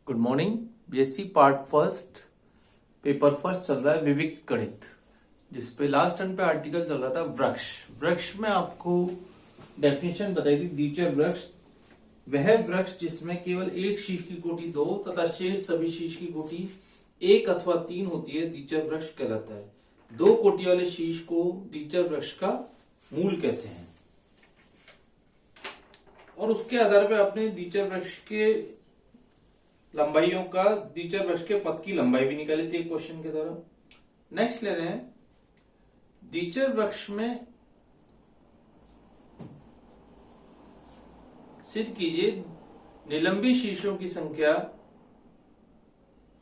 Good morning. BSc part first paper first चल रहा है विविक गणित, जिसपे लास्ट टर्न पे आर्टिकल चल रहा था वृक्ष। वृक्ष में आपको डेफिनेशन बताई थी। द्विचर वृक्ष वह वृक्ष जिसमें केवल एक शीश की कोटि 2 तथा शेष सभी शीश की कोटि 1 अथवा 3 होती है, द्विचर वृक्ष कहलाता है। 2 कोटि वाले शीश को द्विचर वृक्ष का मूल कहते हैं। और उसके आधार पर आपने द्विचर वृक्ष के लंबाइयों का, द्विचर वृक्ष के पथ की लंबाई भी निकाली थी एक क्वेश्चन के द्वारा। नेक्स्ट ले रहे हैं, द्विचर वृक्ष में सिद्ध कीजिए निलंबी शीशों की संख्या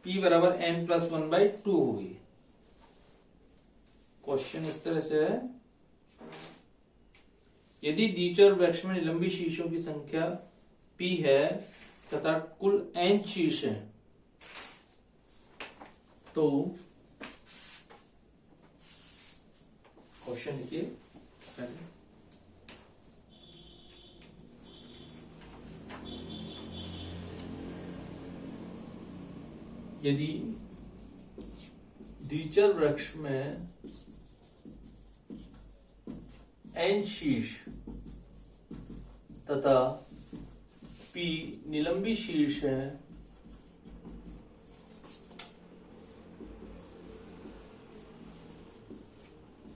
P बराबर n+1/2 होगी। क्वेश्चन इस तरह से है, यदि द्विचर वृक्ष में निलंबी शीशों की संख्या P है तथा कुल n शीश है, तो क्वेश्चन लिखिए। यदि द्विचर वृक्ष में n शीश तथा P निलंबी शीर्ष है,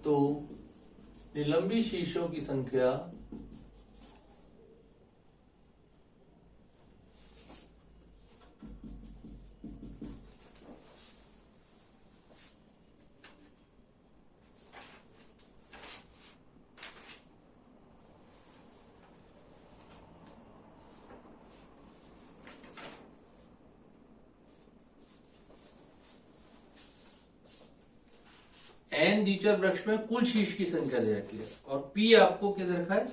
तो निलंबी शीर्षों की संख्या n द्विचर वृक्ष में कुल शीश की संख्या दे रखी है और P आपको क्या दे रखा है,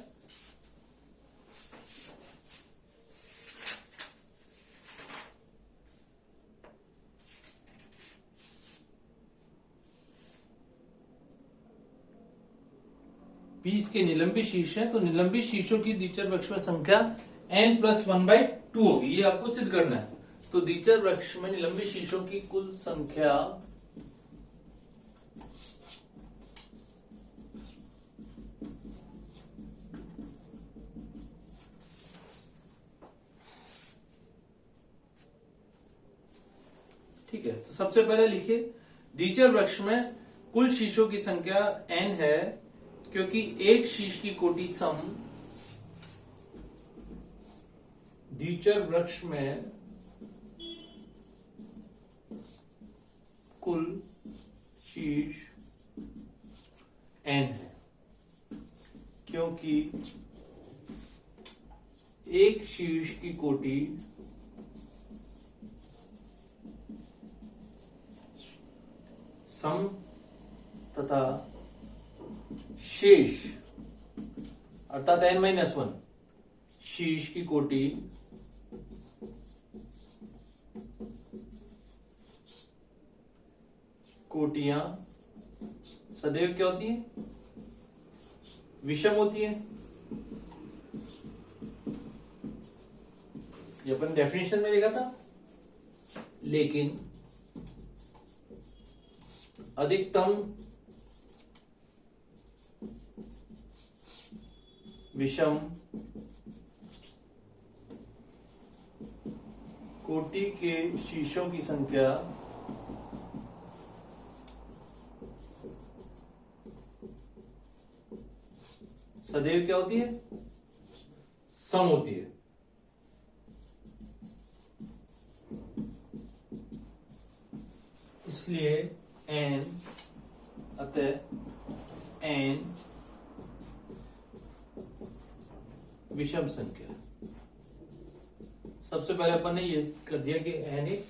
P इसके निलंबी शीश है, तो निलंबी शीशों की द्विचर वृक्ष में संख्या n+1/2 होगी। ये आपको सिद्ध करना है। तो द्विचर वृक्ष में निलंबी शीशों की कुल संख्या ठीक है। तो सबसे पहले लिखिए, द्विचर वृक्ष में कुल शीशों की संख्या n है, क्योंकि एक शीश की कोटि सम द्विचर वृक्ष में कुल शीश n है, क्योंकि एक शीश की कोटि सम तथा शेष अर्थात n-1 शीश की कोटि कोटियां सदैव क्या होती है, विषम होती है। ये अपन डेफिनेशन में लिखा था, लेकिन अधिकतम विषम कोटि के शीशों की संख्या सदैव क्या होती है, सम होती है। इसलिए n अतः n विषम संख्या। सबसे पहले अपन ने ये कर दिया कि n एक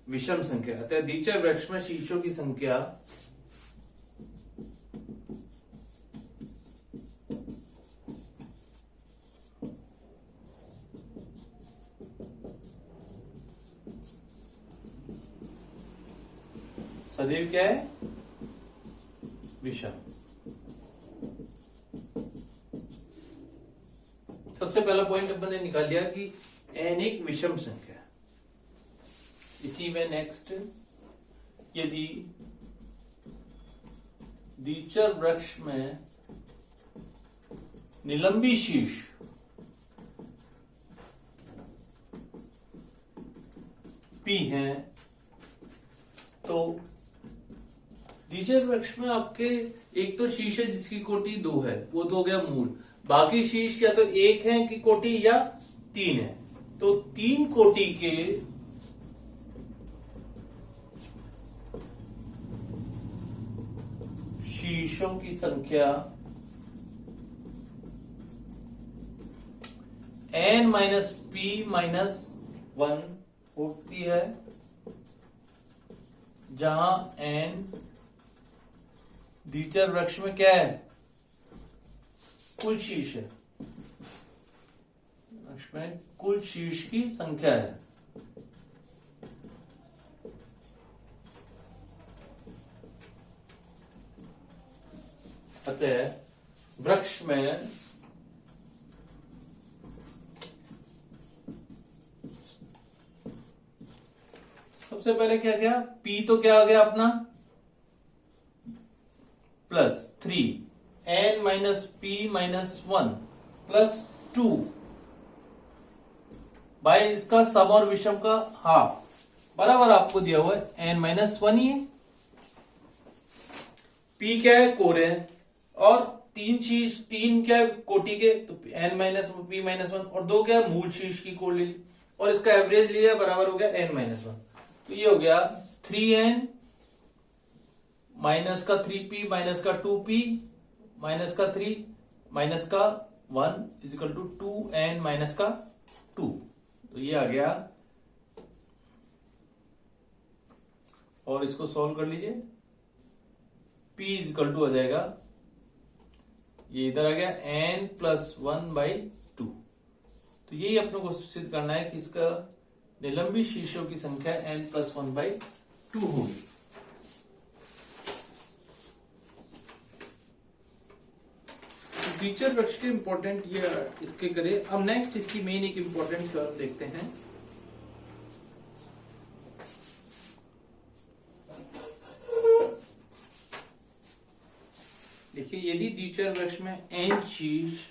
विषम संख्या, अतः द्विचर वृक्ष में शीशों की संख्या सदैव क्या है, विषम। सबसे पहला पॉइंट अपन ने निकाल लिया कि n एक विषम संख्या है। इसी में नेक्स्ट, यदि द्विचर वृक्ष में निलंबी शीर्ष P है, तो द्विचर वृक्ष में आपके एक तो शीर्ष है जिसकी कोटि 2 है, वो तो हो गया मूल। बाकी शीर्ष या तो 1 है की कोटि या 3 है। तो 3 कोटि के शीर्षों की संख्या n माइनस p माइनस 1 होती है, जहां n द्विचर वृक्ष में क्या है, कुल शीर्ष है, वृक्ष में कुल शीर्ष की संख्या है। अतः वृक्ष में सबसे पहले क्या गया, P तो क्या आ गया अपना plus 3, n minus p minus 1 plus 2 by इसका सम और विषम का हाफ, बराबर आपको दिया हुआ है n माइनस 1 ही है। P क्या है, कोर है, और 3 शीर्ष, 3 क्या है कोटि के, तो n माइनस p माइनस 1, और 2 क्या है मूल शीर्ष की कोर ले ली, और इसका एवरेज लिया, बराबर हो गया n माइनस 1। तो ये हो गया 3n माइनस का 3p माइनस का 2p माइनस का 3 माइनस का 1 is equal to 2n minus का 2। तो ये आ गया, और इसको सॉल्व कर लीजिए, p इज इक्वल टू आ जाएगा, ये इधर आ गया n प्लस 1 बाई 2। तो यही अपने को सिद्ध करना है कि इसका निलंबी शीर्षों की संख्या n प्लस 1 बाई 2 होगी। द्विचर वृक्ष के इंपॉर्टेंट ये इसके करे। अब नेक्स्ट इसकी मेन एक इंपॉर्टेंट थ्योरम देखते हैं। देखिए, यदि द्विचर वृक्ष में n शीर्ष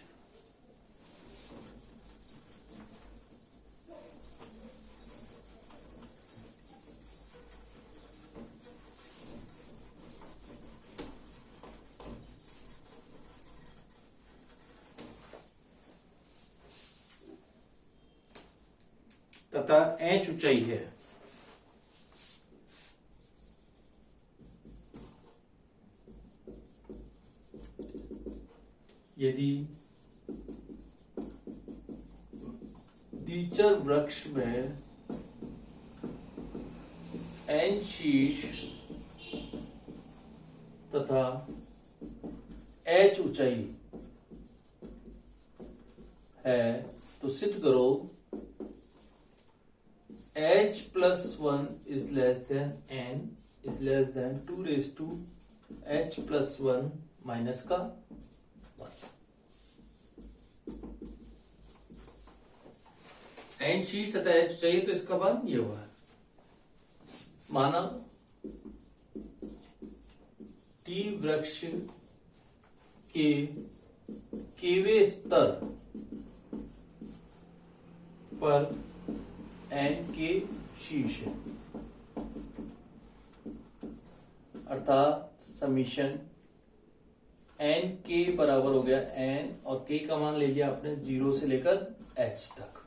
तथा h ऊंचाई है, यदि द्विचर वृक्ष में n शीर्ष तथा h ऊंचाई है, तो सिद्ध करो h plus 1 is less than n is less than 2 raised to h plus 1 minus का 1। n शीर्ष तथा h चाहिए, तो इसका मान ये हुआ है। माना T वृक्ष के केवे स्तर पर n के शीर्ष है, अर्थात समीशन n के बराबर हो गया n, और k का मान ले लिया आपने 0 से लेकर h तक।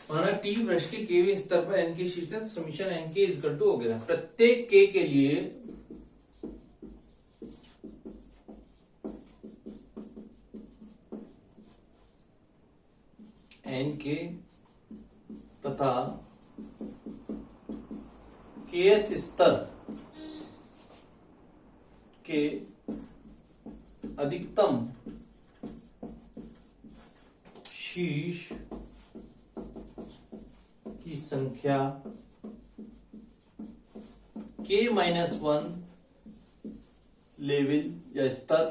माना T वृक्ष के केवे स्तर पर n के शीर्ष है, तो समीशन n के इक्वल टू हो गया प्रत्येक k के लिए n के तथा kth स्तर के अधिकतम शीर्ष की संख्या k माइनस 1 लेवल या स्तर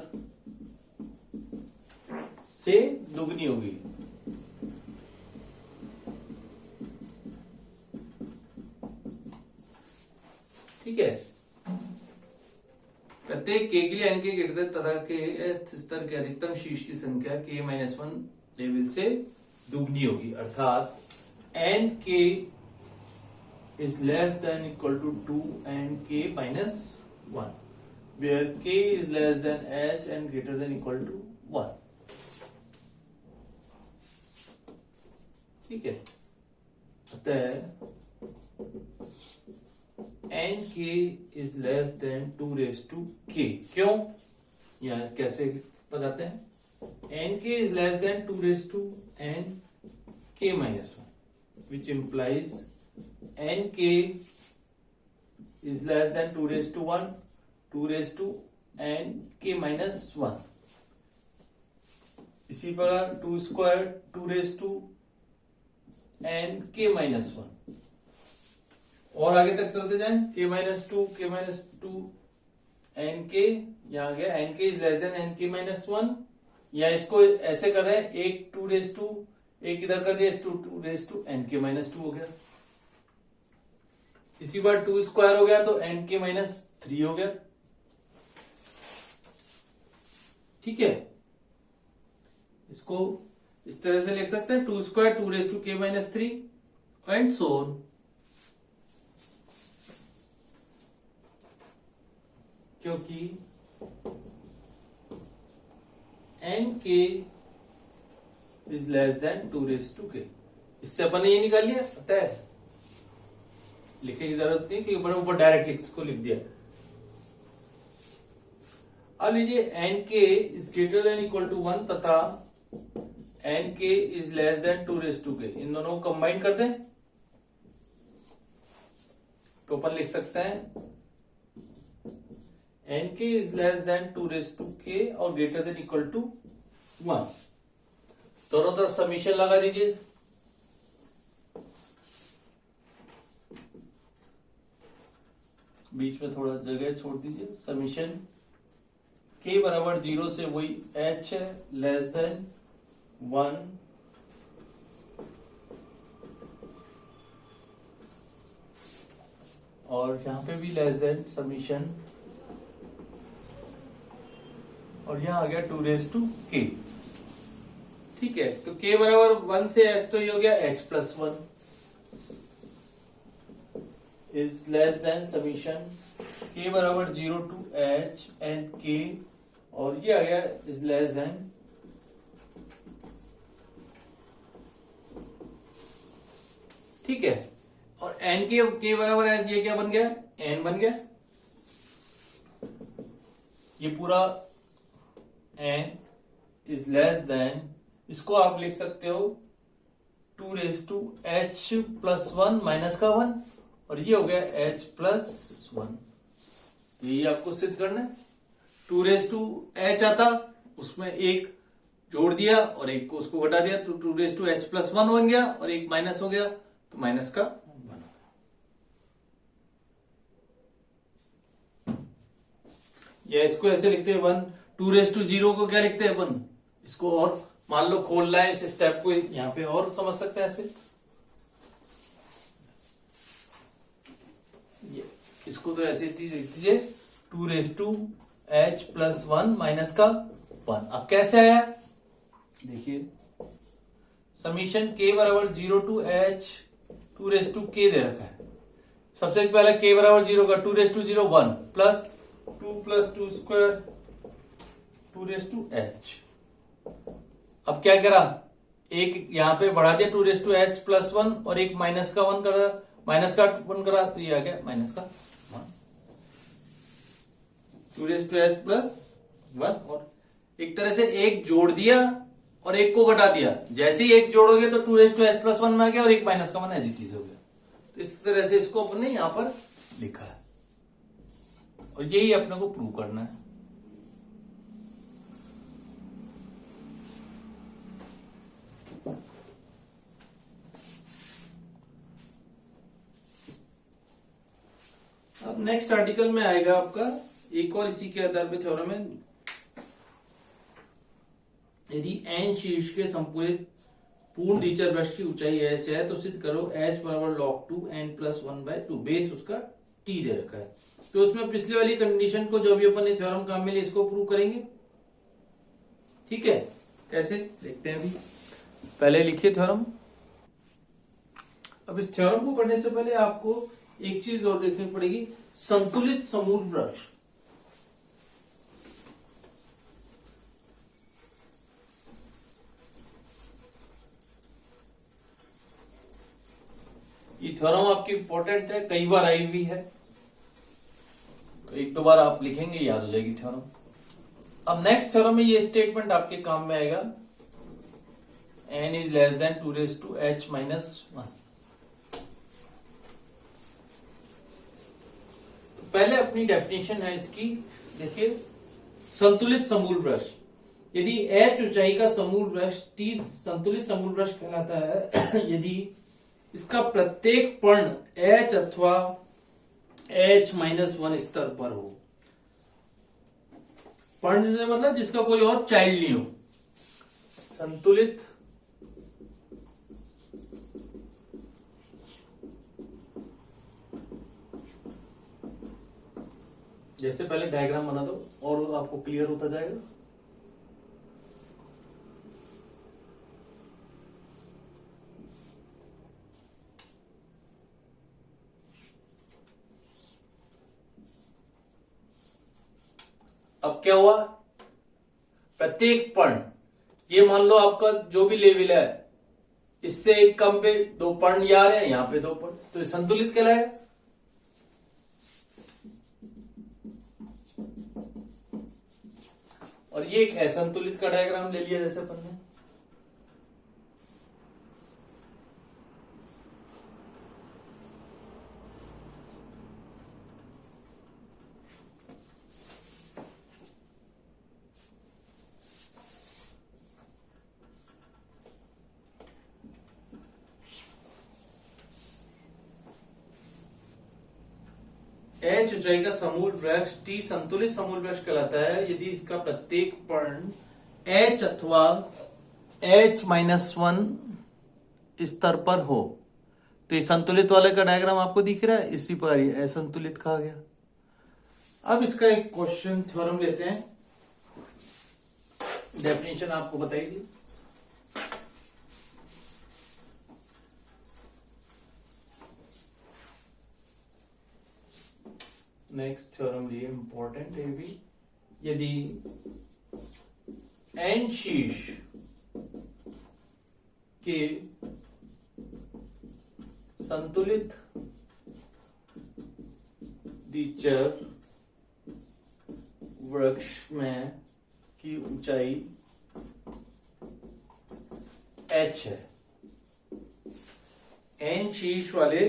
से दुगनी होगी। ठीक है। कहते हैं के के लिए एन के ग्रेटर तरह के स्तर के अधिकतम शीर्ष की संख्या के माइनस वन लेवल से दुगनी होगी, अर्थात n k is less than equal to 2 n k minus 1 where k is less than h and greater than equal to 1. ठीक है, अतः n k is less than 2 raise to k। क्यों, या कैसे बताते हैं? N k is less than 2 raise to n k minus 1 which implies n k is less than 2 raise to 1 2 raise to n k minus 1। इसी प्रकार 2 square 2 raise to n k minus 1। और आगे तक चलते जाएं, के माइनस टू एन के, यहां गया N k is less then N k minus 1, या इसको ऐसे कर रहे हैं, एक 2 रेज टू एक इधर कर दिया, 2 raise to n k minus 2 हो गया। इसी बार 2 स्क्वायर हो गया तो एन के माइनस 3 हो गया। ठीक है, इसको इस तरह से लिख सकते हैं, 2 square 2 raise to k minus 3 and so on. क्योंकि n k is less than 2 raise to k, इससे अपन ने ये निकाल लिया, पता है लिखने की जरूरत नहीं कि ऊपर डायरेक्ट इसको लिख दिया। अब लीजिए n k is greater than equal to 1 तथा n k is less than 2 raise to k, इन दोनों को कंबाइन कर दें तो अपन लिख सकते हैं n k is less than 2 raise to k और ग्रेटर देन इक्वल टू 1। दोनों तरफ समीशन लगा दीजिए। बीच में थोड़ा जगह छोड़ दीजिए। समीशन के बराबर 0 से वही h लेस देन 1 और यहां पे भी लेस देन समीशन, और यहां आ गया 2 रेज टू k। ठीक है, तो k बराबर 1 से h, तो ये हो गया h plus 1 is less then summation k बराबर 0 टू h एंड k, और ये आ गया इज लेस देन ठीक है। और n के बराबर है, ये क्या बन गया, n बन गया। ये पूरा n इज लेस देन, इसको आप लिख सकते हो 2 raise to h plus 1 minus का 1, और ये हो गया h प्लस 1। यही आपको सिद्ध करना है। 2 रेज टू h आता, उसमें एक जोड़ दिया और एक को उसको घटा दिया, तो 2 रेज टू h प्लस 1 बन गया, और एक माइनस हो गया तो माइनस का 1 बना। या इसको ऐसे लिखते हैं 1 2 रेज टू 0 को क्या लिखते हैं अपन, इसको और मान लो खोलना है इस स्टेप को, यहां पे और समझ सकते हैं ऐसे। इसको तो ऐसी चीज लिख दीजिए 2 raise to h plus 1 minus का 1। अब कैसे आया देखिए, समीशन k बराबर 0 to h 2 raise to k दे रखा है। सबसे पहले k बराबर 0 का 2 raise to 0 1 plus 2 square 2 raise to h। अब क्या करा, एक यहां पे बढ़ा दिया 2 रेज टू h प्लस 1 और एक माइनस का 1 करा, माइनस का 1 करा, तो ये आ गया माइनस का 2 रेज टू h प्लस 1। और एक तरह से एक जोड़ दिया और एक को घटा दिया, जैसे ही एक जोड़ोगे तो 2 रेज टू h प्लस 1 में आ गया और एक माइनस का 1 एज इट इज हो गया। तो इस तरह से इसको अपने यहां पर लिखा है, और यही अपने को प्रूव करना है। अब नेक्स्ट आर्टिकल में आएगा आपका एक और इसी के आधार पर थ्योरम है, यदि n शीर्ष के संपूरित पूर्ण द्विचर वृत्त की ऊंचाई h है तो सिद्ध करो h बराबर log 2 n प्लस 1/2। बेस उसका टी दे रखा है। तो उसमें पिछली वाली कंडीशन को जो भी अपन ने थ्योरम काम में लिया इसको प्रूव करेंगे। ठीक है, कैसे देखते हैं अभी। पहले लिखिए थ्योरम। अब इस थ्योरम को करने से पहले आपको एक चीज और देखनी पड़ेगी, संतुलित समूल वृक्ष। ये थ्योरम आपकी इंपॉर्टेंट है, कई बार आई हुई है, तो एक दो बार आप लिखेंगे याद हो जाएगी थ्योरम। अब नेक्स्ट थ्योरम में ये स्टेटमेंट आपके काम में आएगा, n is less then 2h - 1। पहले अपनी डेफिनेशन है इसकी, देखिए संतुलित समूल वृक्ष, यदि h ऊंचाई का समूल वृक्ष t संतुलित समूल वृक्ष कहलाता है यदि इसका प्रत्येक पर्ण h अथवा h - 1 स्तर पर हो। पर्ण से मतलब जिसका कोई और चाइल्ड नहीं हो। संतुलित जैसे पहले डायग्राम बना दो और आपको क्लियर होता जाएगा। अब क्या हुआ, प्रत्येक पर्ण, ये मान लो आपका जो भी लेवल है इससे एक कम पे दो पर्ण ये आ रहे हैं, यहां पे दो पर्ण, तो संतुलित कहलाएगा। और ये एक असंतुलित का डायग्राम ले लिया जैसे अपन ने। h ऊंचाई का समूल वृक्ष t संतुलित समूल वृक्ष कहलाता है यदि इसका प्रत्येक पर्ण h अथवा h - 1 स्तर पर हो। तो ये संतुलित वाले का डायग्राम आपको दिख रहा है, इसी पर ये असंतुलित कहा गया। अब इसका एक क्वेश्चन थ्योरम लेते हैं, डेफिनेशन आपको बताइए। नेक्स्ट थ्योरम लिए इंपॉर्टेंट है भी, यदि n शीर्ष के संतुलित द्विचर वृक्ष में की ऊंचाई h है, n शीर्ष वाले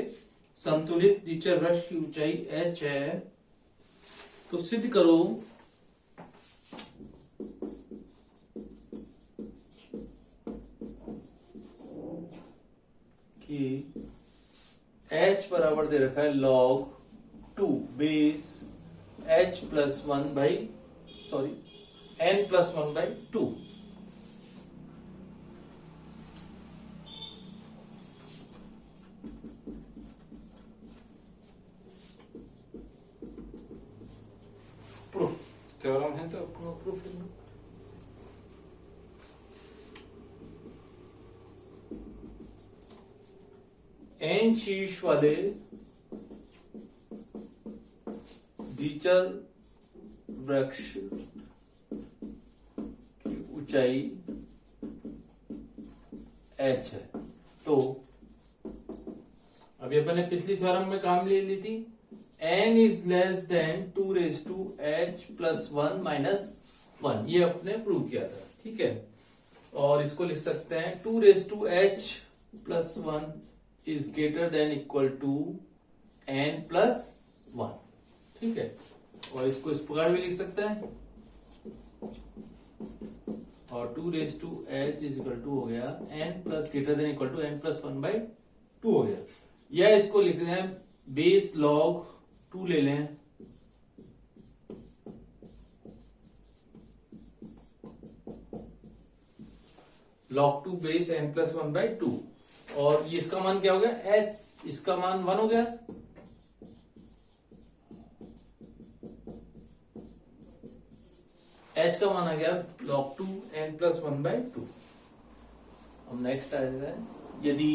संतुलित द्विचर वृक्ष की ऊंचाई h है, तो सिद्ध करो कि h बराबर दे रखा है log 2 base n + 1/2। Proof theorem है तो अपना प्रूफ करना। n शीर्ष वाले द्विचर वृक्ष की ऊंचाई h है। तो अभी अपन ने पिछली थ्योरम में काम ले ली थी, n is less then 2h + 1 - 1, ये अपने प्रूव किया था। ठीक है, और इसको लिख सकते हैं 2h + 1 is greater than equal to n + 1। ठीक है, और इसको इस प्रकार भी लिख सकते हैं, और 2h इज इक्वल टू हो गया n plus greater than equal to n + 1/2 हो गया। या इसको लिख रहे हैं बेस log 2 ले लें, log 2 बेस n + 1/2, और ये इसका मान क्या हो गया h, इसका मान 1 हो गया, h का मान आ गया log 2 n प्लस 1/2। अब नेक्स्ट आ जाता है, यदि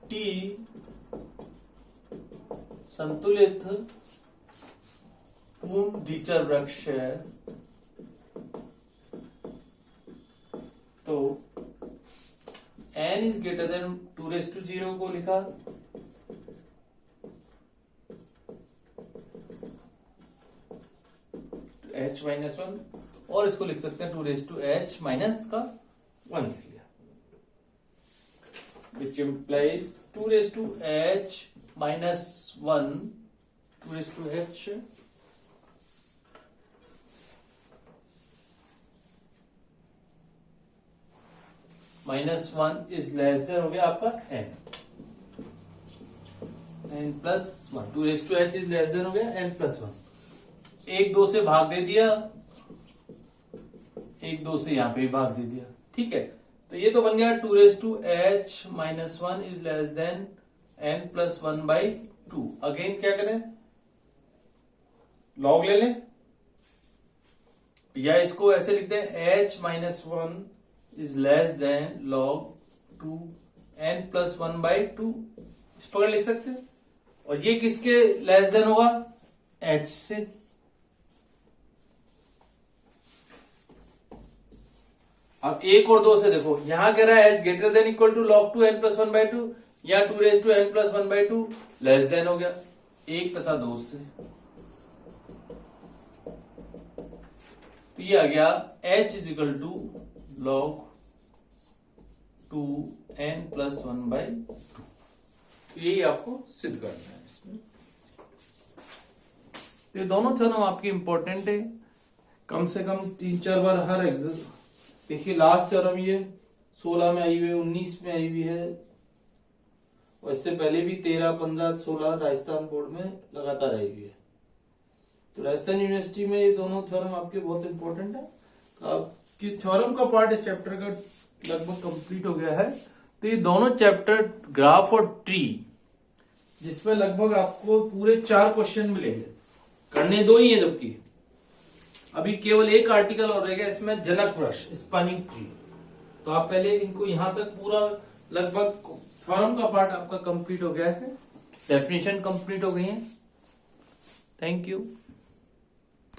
t संतुलित पूर्ण द्विचर वृक्ष है तो n इज ग्रेटर देन 2�0 को लिखा, h माइनस 1, और इसको लिख सकते हैं 2h माइनस का 1 लिख लिया, which implies 2h minus 1 2h minus 1 is less then हो गया आपका n plus 1, 2h is less then हो गया n प्लस 1। 1 2 से भाग दे दिया, 1 2 से यहां पे भी भाग दे दिया, ठीक है। तो ये तो बन गया 2h minus 1 is less then n plus 1/2। Again क्या करें, लॉग ले लें, या इसको ऐसे लिखते हैं h minus 1 is less then log 2 n plus 1/2, इस प्रकार लिख सकते हैं। और ये किसके लेस देन होगा, h से। अब 1 और 2 से देखो, यहां कह रहा है h greater than equal to log 2 n plus 1/2, या 2n प्लस 1/2 लेस देन हो गया 1 तथा 2 से। तो ये आ गया h is equal to log 2 n plus 1/2। यही आपको सिद्ध करना है इसमें। ये दोनों थ्योरम आपके इंपॉर्टेंट है, कम से कम 3-4 बार हर एग्जाम। देखिए लास्ट थ्योरम ये 16 में आई हुई है, 19 में आई हुई है, और इससे पहले भी 13, 15, 16 राजस्थान बोर्ड में लगातार आई हुई है। तो राजस्थान यूनिवर्सिटी में ये दोनों थ्योरम आपके बहुत इंपॉर्टेंट है। तो आपकी थ्योरम का पार्ट इस चैप्टर का लगभग कंप्लीट हो गया है। तो ये दोनों चैप्टर ग्राफ और ट्री, जिसमें लगभग आपको पूरे 4 क्वेश्चन मिलेंगे, करने 2 ही है, जबकि अभी केवल एक आर्टिकल और रहेगा इसमें, जनक वृक्ष स्पनिंग ट्री। तो आप पहले इनको यहां तक पूरा लगभग थ्योरम का पार्ट आपका कंप्लीट हो गया है, डेफिनेशन कंप्लीट हो गई है। Thank you.